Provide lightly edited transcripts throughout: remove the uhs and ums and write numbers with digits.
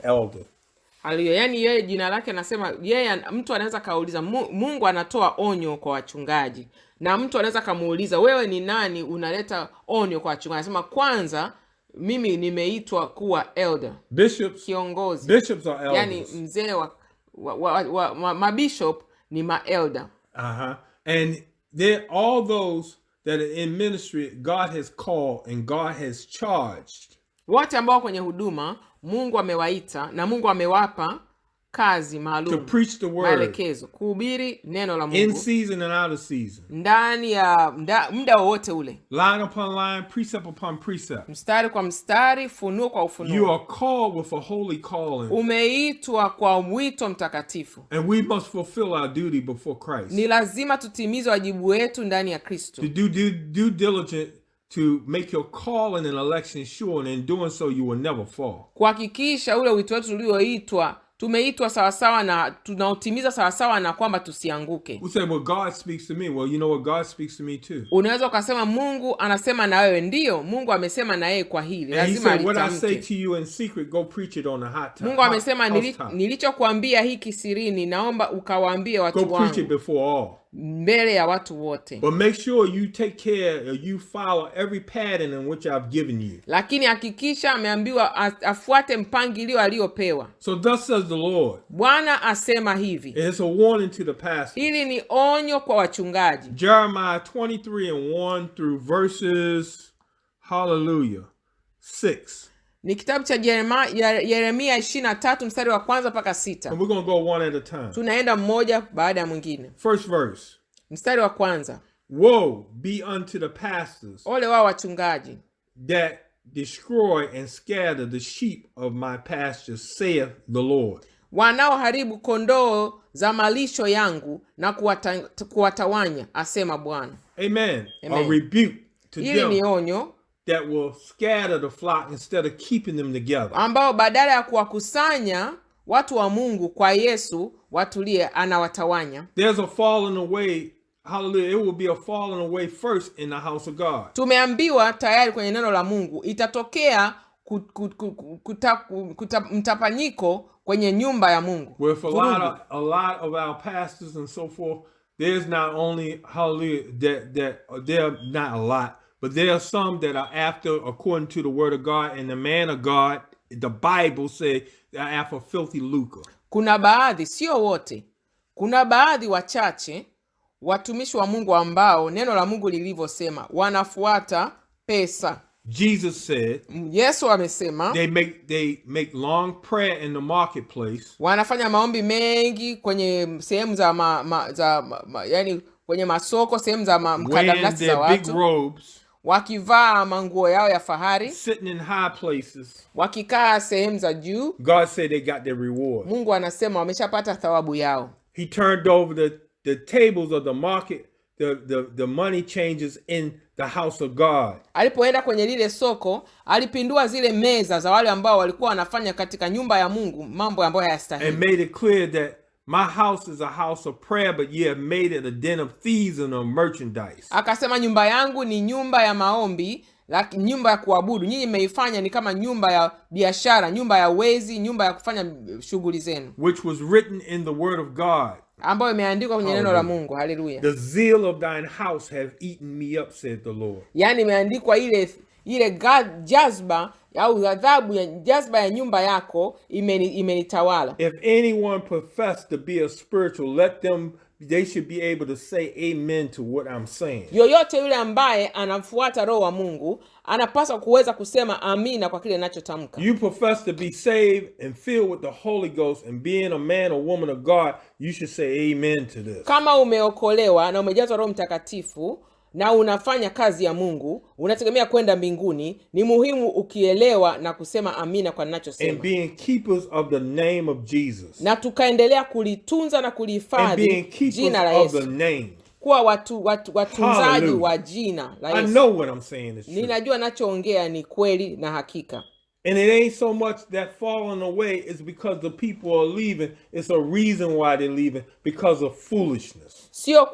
elder. Haleluya. Yani yeye jina lake anasema yeye, mtu anaweza kauliza Mungu anatoa onyo kwa wachungaji. Na mtu anaweza kamuuliza wewe ni nani unaleta onyo kwa wachungaji? Anasema kwanza mimi nimeitwa kuwa elder. Bishops, kiongozi. Bishops are elders. Yani mzee wa mabishop ni elder. And they're all those that are in ministry God has called and God has charged. Wote ambao kwenye huduma Mungu amewaita na Mungu amewapa kazi maalum, to preach the word, maelekezo, kuhubiri neno la Mungu, in season and out of season, ndani ya muda wote ule, line upon line, precept upon precept, mstari kwa mstari, funuo kwa ufunuo. You are called with a holy calling. Umeitwa kwa mwito mtakatifu. And we must fulfill our duty before Christ. Ni lazima tutimize wajibu wetu ndani ya Kristo. To do diligent to make your calling and election sure, and in doing so you will never fall. Kuhakikisha ule wito wetu ulioitwa tumeitwa sawasawa na tunautimiza sawasawa na kwamba tusianguke. We say, well, God speaks to me. Well, you know what? God speaks to me too. Unaweza ukasema Mungu anasema na wewe. Ndio, Mungu amesema na yeye kwa hili. Lazima alitamke. What I say to you in secret, go preach it on the hot top. Mungu amesema nilichokuambia hiki sirini, naomba ukawaambie watu wangu. Go preach it before all. Mbele ya watu wote. But make sure you take care, or you follow every pattern in which I've given you. Lakini hakikisha ameambiwa afuate mpangilio aliopewa. So thus says the Lord. Bwana asema hivi. It's a warning to the pastor. Hili ni onyo kwa wachungaji. Jeremiah 23:1 through verses, hallelujah, 6. Ni kitabu cha Yeremia 23 mstari wa kwanza mpaka 6. And we're going to go one at a time. Tunaenda mmoja baada ya mwingine. First verse. Mstari wa kwanza. Woe be unto the pastors. Ole wao wachungaji. That destroy and scatter the sheep of my pastures, saith the Lord. Wanaoharibu kondoo za malisho yangu na kuwatawanya, asema Bwana. Amen. A rebuke to them. Hili ni onyo. That will scatter the flock instead of keeping them together. Ambao badala ya kuwakusanya watu wa Mungu kwa Yesu watulie, anawatawanya. There's a falling away. Hallelujah. It will be a falling away first in the house of God. Tumeambiwa tayari kwenye neno la Mungu itatokea mtapanyiko kwenye nyumba ya Mungu. With a lot of our pastors and so forth, there's not only, hallelujah, that they're not a lot, but there are some that are after, according to the word of God and the man of God, the Bible says, they're after filthy lucre. Kuna baadhi, sio wote, kuna baadhi wachache watumishi wa Mungu ambao neno la Mungu lilivyosema wanafuata pesa. Jesus said, Yesu amesema, they make long prayer in the marketplace. Wanafanya maombi mengi kwenye sehemu yani kwenye masoko, sehemu za mkadamnasi za watu. Big robes, wakivaa manguo yao ya fahari, sitting in high places. Wakikaa sehemu za juu. God said they got their reward. Mungu anasema wameshapata thawabu yao. He turned over the tables of the market, the money changes in the house of God. Alipoenda kwenye lile soko, alipindua zile meza za wale ambao walikuwa wanafanya katika nyumba ya Mungu mambo ambayo hayastahili. And made it clear that my house is a house of prayer, but you have made it a den of thieves and of merchandise. Akasema nyumba yangu ni nyumba ya maombi, nyumba ya kuabudu. Nyinyi mmeifanya ni kama nyumba ya biashara, nyumba ya wezi, nyumba ya kufanya shughuli zenu. Which was written in the word of God. Ambayo imeandikwa kwenye neno la Mungu. Haleluya. The zeal of thine house have eaten me up, said the Lord. Yani imeandikwa ile jazba au ghadhabu ya jazba ya nyumba yako imenitawala. If anyone profess to be a spiritual, they should be able to say amen to what I'm saying. Yoyote yule ambaye anafuata roho wa Mungu anapaswa kuweza kusema amina kwa kile ninachotamka. You profess to be saved and filled with the Holy Ghost and being a man or woman of God, you should say amen to this. Kama umeokolewa na umejazwa Roho Mtakatifu na unafanya kazi ya Mungu, unategemea kwenda mbinguni, ni muhimu ukielewa na kusema amina kwa ninachosema. And being keepers of the name of Jesus. Na tukaendelea kulitunza na kulihifadhi jina la Yesu. Kuwa watunzaji wa jina la Yesu. I know what I'm saying is true. Ninajua nachoongea ni kweli na hakika. And it ain't so much that falling away is because the people are leaving. It's a reason why they're leaving, because of foolishness. Sio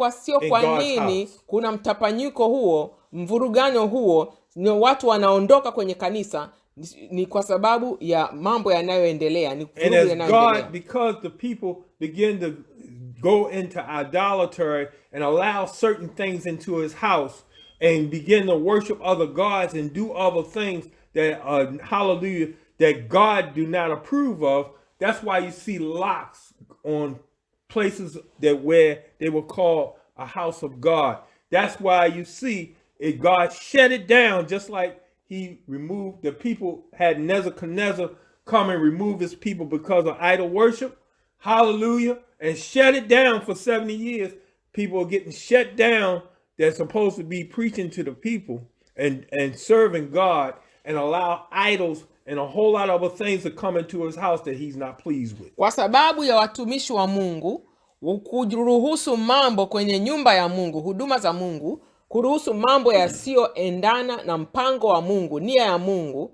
kwa nini kuna mtapanyiko huo, mvurugano huo, ni watu wanaondoka kwenye kanisa, ni kwa sababu ya mambo yanayoendelea, ni And vurugu as yanayoendelea. God, because the people begin to go into idolatry and allow certain things into his house and begin to worship other gods and do other things that, hallelujah, that God do not approve of, that's why you see locks on places that where they were called a house of God. That's why you see it, God shut it down, just like he removed the people, had Nebuchadnezzar come and remove his people because of idol worship. Hallelujah. And shut it down for 70 years. People are getting shut down. They're supposed to be preaching to the people and serving God, and allow idols and a whole lot of other things to come into his house that he's not pleased with. Kwa sababu ya watumishi wa Mungu kuruhusu mambo kwenye nyumba ya Mungu, huduma za Mungu, kuruhusu mambo yasiyoendana na mpango wa Mungu, nia ya Mungu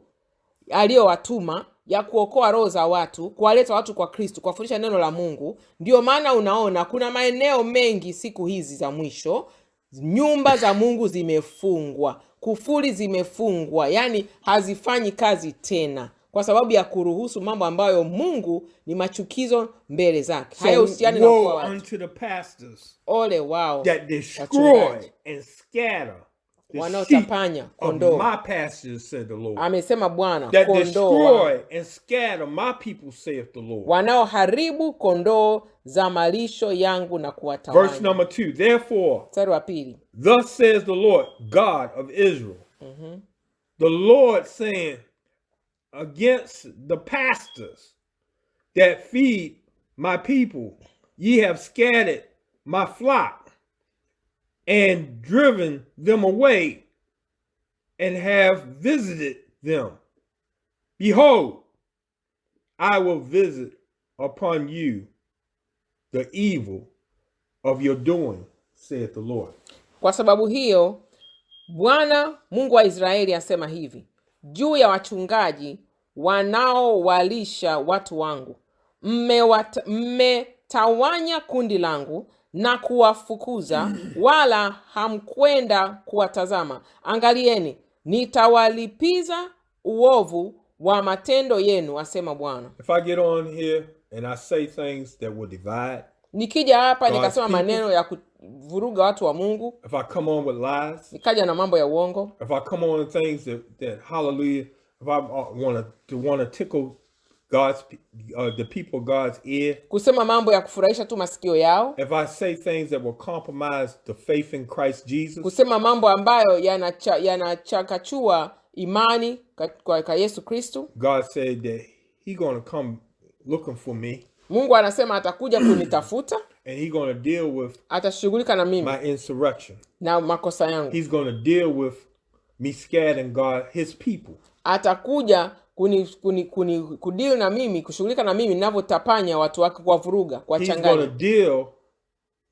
aliyowatuma ya kuokoa roho za watu, kuwaleta watu kwa Kristo, kuwafundisha neno la Mungu. Ndio maana unaona kuna maeneo mengi siku hizi za mwisho nyumba za Mungu zimefungwa, kufuli zimefungwa, yani hazifanyi kazi tena kwa sababu ya kuruhusu mambo ambayo Mungu ni machukizo mbele zake. Hayahusiani na kwa watu. Unto the pastors ole wao that destroy and scatter wanaotapanya kondoo. My pastors, said the Lord. Amesema Bwana, that kondoo destroy and scatter my people, saith the Lord. Wanaoharibu kondoo za malisho yangu na kuwatawanya. Verse number 2. Therefore, mstari wa pili, thus says the Lord God of Israel, the Lord saying, against the pastors that feed my people, ye have scattered my flock and driven them away, and have visited them. Behold, I will visit upon you the evil of your doing, saith the Lord. Kwa sababu hiyo Bwana Mungu wa Israeli asema hivi juu ya wachungaji wanaowalisha watu wangu: mmetawanya kundi langu na kuwafukuza, wala hamkwenda kuwatazama. Angalieni, nitawalipiza uovu wa matendo yenu, asema Bwana. If I get on here and I say things that will divide, nikija hapa nikasema maneno ya kuvuruga watu wa Mungu, if I come on with lies, nikaja na mambo ya uongo, if I come on with things that hallelujah, if I want to tickle God's the people God's ear, kusema mambo ya kufurahisha tu masikio yao, if I say things that will compromise the faith in Christ Jesus, kusema mambo ambayo yanachakachua imani kwa Yesu Kristo, God said that he going to come looking for me. Mungu anasema atakuja kunitafuta, and he going to deal with atashughulika na mimi, my insurrection, na makosa yangu. He's going to deal with me scattering God, his people. Atakuja kudeal na mimi, kushughulika na mimi ninavyotapanya watu wake, kwa vuruga, kwa changanya. He's going to deal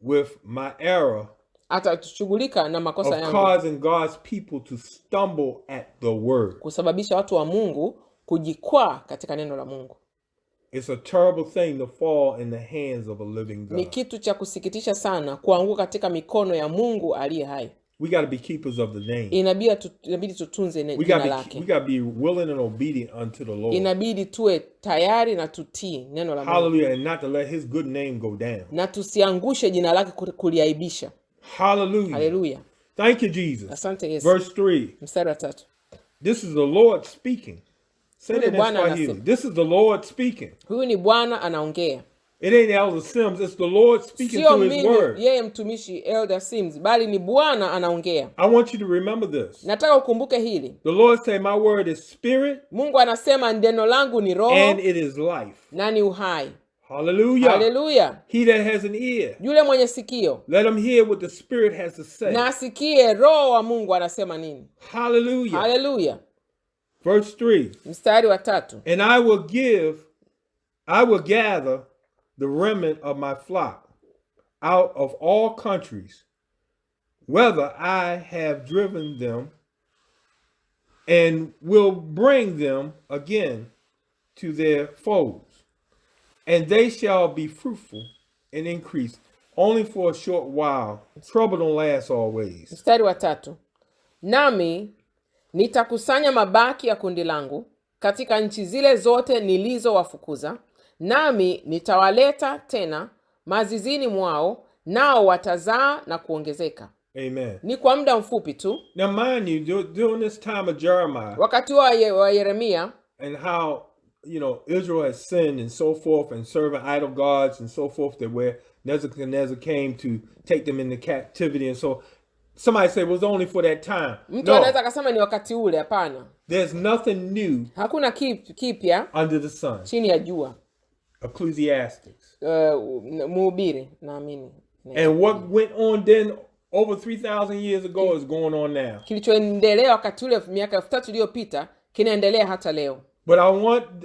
with my error, atashughulika na makosa yangu, causing God's people to stumble at the word, kusababisha watu wa Mungu kujikwaa katika neno la Mungu. It's a terrible thing to fall in the hands of a living God. Ni kitu cha kusikitisha sana kuanguka katika mikono ya Mungu aliye hai. We got to be keepers of the name. Inabidi tutunze jina lake. We got to be willing and obedient unto the Lord. Inabidi tuwe tayari na tutii neno la Mungu. Hallelujah, and not to let his good name go down. Na tusiangushe jina lake kuliaibisha. Hallelujah. Hallelujah. Thank you, Jesus. Asante Yesu. Verse 3. Mstari wa 3. This is the Lord speaking. Say that in Swahili. This is the Lord speaking. Huyu ni Bwana anaongea. It ain't Elder Sims, it's the Lord speaking through his word. Yeye mtumishi Elder Sims, bali ni Bwana anaongea. I want you to remember this. Nataka ukumbuke hili. The Lord say, my word is spirit. Mungu anasema neno langu ni roho. And it is life. Na ni uhai. Hallelujah. Hallelujah. He that has an ear, yule mwenye sikio, let him hear what the Spirit has to say. Na asikie roho wa Mungu anasema nini. Hallelujah. Hallelujah. Verse 3. Mstari wa 3. And I will gather the remnant of my flock out of all countries, whether I have driven them, and will bring them again to their folds. And they shall be fruitful and increase only for a short while. Trouble don't last always. Mstari wa 3. Nami nitakusanya mabaki ya kundi langu katika nchi zile zote nilizowafukuza, nami nitawaleta tena mazizini mwao, nao watazaa na kuongezeka. Amen. Ni kwa muda mfupi tu. Now mind you, during this time of Jeremiah, wakati wa Yeremia, and how, you know, Israel has sinned and so forth, and serving idol gods and so forth, that where Nebuchadnezzar came to take them into captivity. And so somebody say it was only for that time. Mtu anaweza akasema ni wakati ule. Hapana. There's nothing new. Hakuna kipya under the sun. Chini ya jua. Ecclesiastes. Mhubiri, naamini. And what went on then over 3,000 years ago is going on now. Kilichoendelea wakati ule miaka 3,000 iliyopita kinaendelea hata leo. But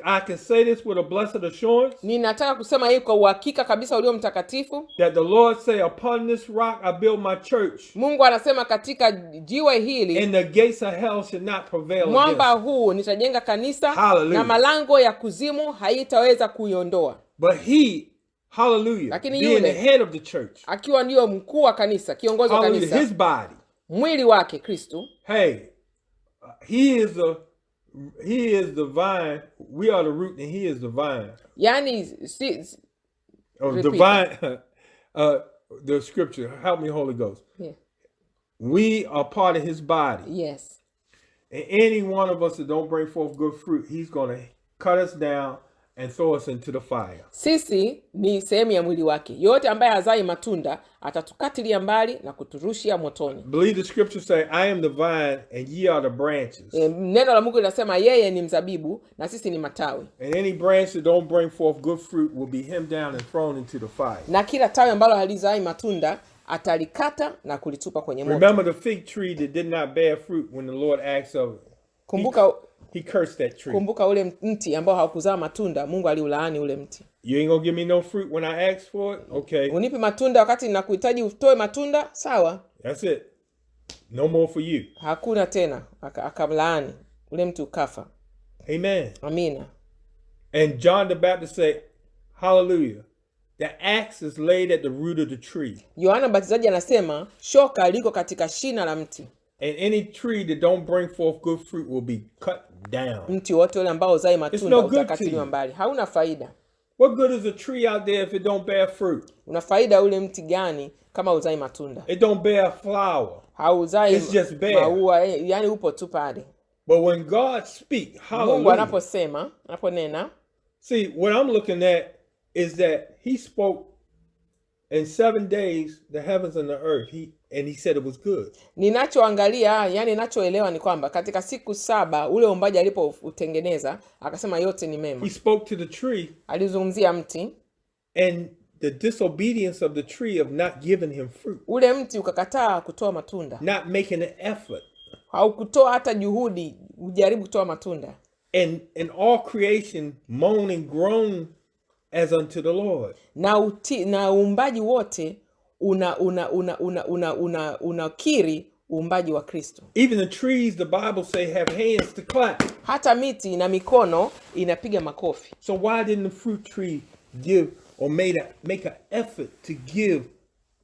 I can say this with a blessed assurance. Ninataka kusema hii kwa uhakika kabisa ulio mtakatifu. That the Lord say, upon this rock I build my church. Mungu anasema katika jiwe hili, and the gates of hell should not prevail mwamba huu nitajenga kanisa. Hallelujah. Na malango ya kuzimu haitaweza kuiondoa. But he, hallelujah, lakini being the head of the church, akiwa ndio mkuu wa kanisa, kiongozi wa kanisa, his body, mwili wake Kristo. Hey, he is the vine, we are the root, and he is the vine. Yani the vine, the scripture, help me Holy Ghost. Yeah. We are part of his body. Yes. And any one of us that don't bring forth good fruit, he's going to cut us down and throw us into the fire. Sisi ni sehemu ya mwili wake. Yote ambaye hazai matunda atatukatilia mbali na kuturushia motoni. Believe the scripture say, I am the vine and ye are the branches. Neno la Mungu linasema yeye ni mzabibu na sisi ni matawi. And any branch that don't bring forth good fruit will be hemmed down and thrown into the fire. Na kila tawi ambalo halizai matunda atalikata na kulitupa kwenye moto. Remember the fig tree that did not bear fruit when the Lord asked of it. Kumbuka He cursed that tree. Kumbuka ule mti ambao haukuzaa matunda, Mungu aliulaani ule mti. You ain't gonna give me no fruit when I ask for it? Okay. Unipi matunda wakati ninakuhitaji utoe matunda? Sawa. That's it. No more for you. Hakuna tena. Akamlaani. Ule mti ukafa. Amen. Amina. And John the Baptist said, hallelujah, the axe is laid at the root of the tree. Yohana Mbatizaji anasema shoka liko katika shina la mti. And any tree that don't bring forth good fruit will be cut down. Mti wote ule ambao uzai matunda utakatiliwa mbali. Hauna faida. What good is a tree out there if it don't bear fruit? Una faida ule mti gani kama uzai matunda? It don't bear flower. Hauzai It's just bare. Maua, yani upo tu pale. But when God speak, hallelujah. Mungu anaposema, anaponena. See, what I'm looking at is that he spoke in 7 days the heavens and the earth. And he said it was good. Ninachoangalia, yani ninachoelewa ni kwamba katika siku 7 ule uumbaji alipoutengeneza, akasema yote ni mema. He spoke to the tree. Alizungumzia mti. And the disobedience of the tree of not giving him fruit. Ule mti ukakataa kutoa matunda. Not making an effort. Haukutoa hata juhudi ujaribu kutoa matunda. And all creation moan and groan as unto the Lord. Na uumbaji wote unakiri uumbaji wa Kristo. Even the trees, the Bible say, have hands to clap. Hata miti na mikono inapiga makofi. So why didn't the fruit tree give or make an effort to give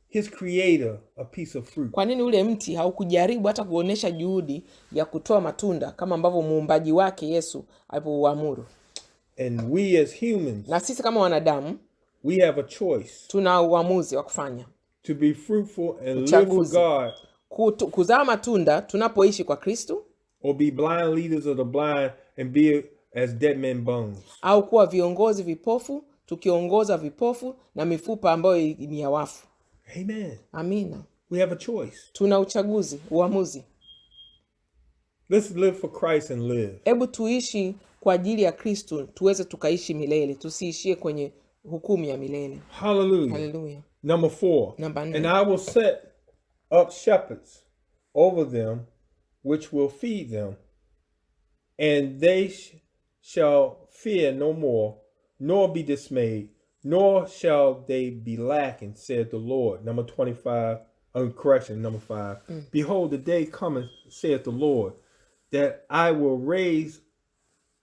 his creator a piece of fruit? Kwa nini ule mti haukujaribu hata kuonesha juhudi ya kutoa matunda kama ambavyo muumbaji wake Yesu alipoamuru? And we as humans, na sisi kama wanadamu, we have a choice. Tuna uamuzi wa kufanya. To be fruitful and live for God. Kuzaa matunda tunapoishi kwa Kristo. Or be blind leaders of the blind and be as dead men bones. Au kuwa viongozi vipofu, tukiongoza vipofu na mifupa ambayo ni ya wafu. Amen. Amina. We have a choice. Tuna uamuzi. Let's live for Christ and live. Hebu tuishi kwa ajili ya Kristo, tuweze tukaishi milele, tusiishie kwenye hukumu ya milele. Hallelujah. Hallelujah. Number 4. Number 4. And I will set up shepherds over them, which will feed them, and they shall fear no more, nor be dismayed, nor shall they be lacking, said the Lord. Number 5. Behold, the day cometh, saith the Lord, that I will raise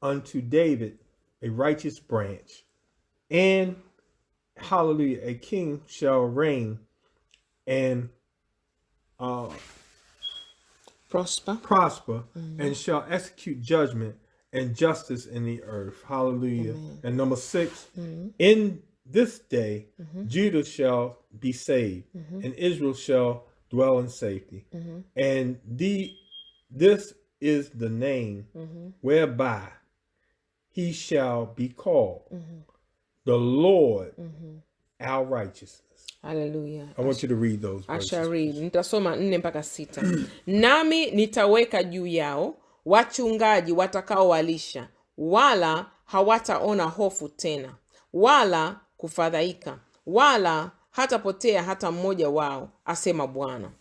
unto David a righteous branch, and hallelujah, a king shall reign and prosper, and shall execute judgment and justice in the earth. Hallelujah. Amen. And number 6, in this day, Judah shall be saved, and Israel shall dwell in safety. And this is the name whereby he shall be called, the Lord, our righteousness. Hallelujah. I want you to read those I verses. shall read. Nitasoma 4 mpaka 6. Nami nitaweka juu yao wachungaji watakaowalisha, wala hawataona hofu tena, wala kufadhaika, wala hatapotea hata mmoja wao, asema Bwana.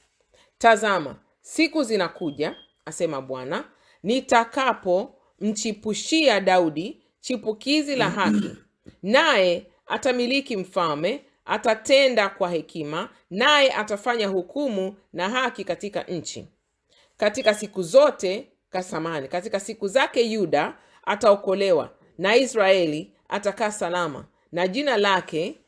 Tazama, siku zinakuja, asema Bwana, nitakapo mchipushia Daudi chipukizi la haki, naye atamiliki mfalme, atatenda kwa hekima, naye atafanya hukumu na haki katika nchi. Katika siku zote kasamani, katika siku zake Yuda ataokolewa, na Israeli atakaa salama, na jina lake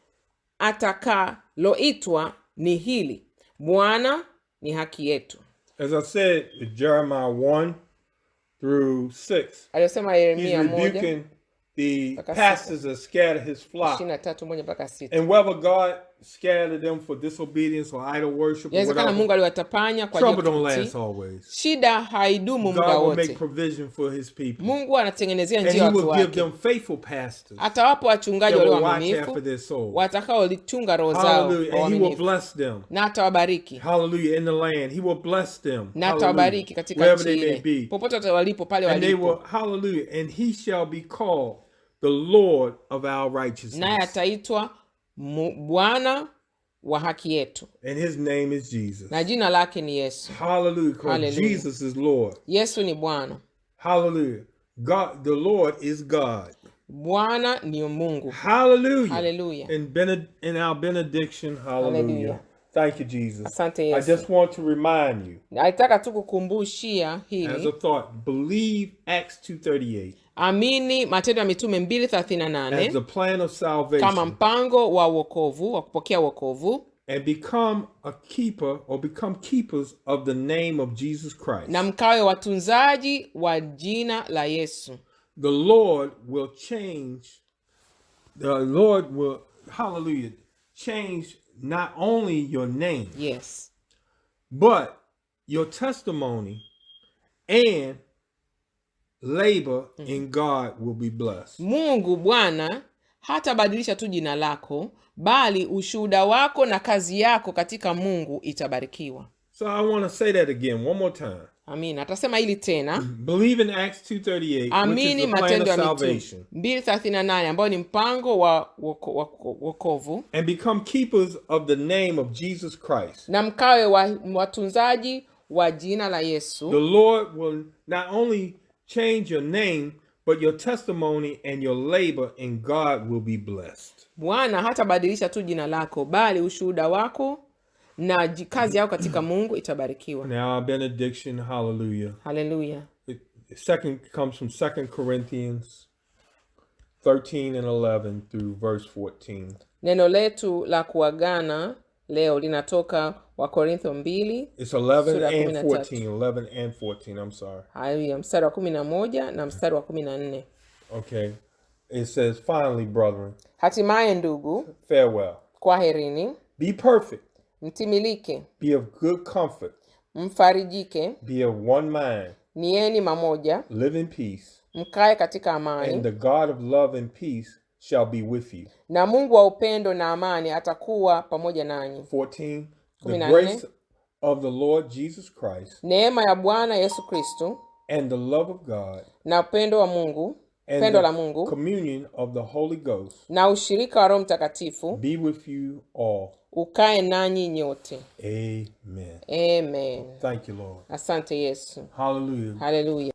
atakaloitwa ni hili: Bwana ni haki yetu. As I said, Jeremiah 1-6. Aliyosema He's Yeremia 1 rebuking the pastors that scattered his flock. 23 mpaka 6. And whether God scattered them for disobedience or idol worship or Yawezekana whatever, Mungu aliwatapanya kwa trouble ajili don't ya last kutii. always. Shida haidumu muda God will make wote. provision for his people. Mungu anatengenezea And njia he watu will give wake. them faithful pastors Atawapo wachungaji that walio will watch after waaminifu their souls. watakaolichunga roho zao Hallelujah. kwa And he will uaminifu, bless them. na atawabariki, Hallelujah. In the land. He will bless them. na Hallelujah. atawabariki katika Wherever nchi they may ile, be. popote walipo, pale And they will, walipo. hallelujah. And he shall be called the Lord of our righteousness. Naye ataitwa Bwana wa haki yetu, And his name is Jesus. na jina lake ni Yesu. Hallelujah. Because Hallelujah. Jesus is Lord. Yesu ni Bwana. Hallelujah. God, the Lord is God. Bwana ni Mungu. Hallelujah. Hallelujah. In our benediction, hallelujah. Hallelujah. Thank you, Jesus. Asante I Yesu. just want to remind you, Naitaka tu kukumbushia as a hili. thought, believe Acts 2:38 Amini Matendo ya Mitume as 2:38 the plan of kama salvation, mpango wa wokovu, wa kupokea wokovu, and become a keeper or become keepers of the name of Jesus Christ. na mkawe watunzaji wa jina la Yesu. The Lord will change. The Lord will, hallelujah, change not only your name, Yes. but your testimony and labor in God will be blessed. Mungu Bwana hatabadilisha tu jina lako, bali ushuhuda wako na kazi yako katika Mungu itabarikiwa. So I want to say that again one more time. Amina. Atasema hili tena. Believe in Acts 2:38, which is Amini the plan Matendo of ya Mitume salvation, 2:38 ambao ni mpango wa wokovu, and become keepers of the name of Jesus Christ. na mkawe watunzaji wa jina la Yesu. The Lord will not only change your name, but your testimony and your labor in God will be blessed. Bwana hatabadilisha tu jina lako, bali ushuhuda wako na kazi yako katika Mungu itabarikiwa. Now our benediction, hallelujah. Hallelujah. It comes from 2 Corinthians 13:11 through verse 14. Neno letu la kuagana leo linatoka Wakorintho 2. It's 11 Sura and 13. 14. 11 and 14, I'm sorry. Haya, mstari wa 11 na mstari wa 14. Okay. It says, finally, brethren, Hatimaye ndugu, farewell. kwaherini, Be perfect. mtimilike, Be of good comfort. mfarijike, Be of one mind. nieni mamoja, Live in peace. mkae katika And amani, the God of love and peace shall be with you. na Mungu wa upendo na amani atakuwa pamoja nanyi. 14. The 14. grace of the Lord Jesus Christ Neema ya Bwana Yesu Kristo and the love of God na upendo wa Mungu, and pendo la the Mungu communion of the Holy Ghost na ushirika wa Roho Mtakatifu be with you all. ukae nanyi nyote. Amen. Amen. Thank you, Lord. Asante Yesu. Hallelujah. Hallelujah.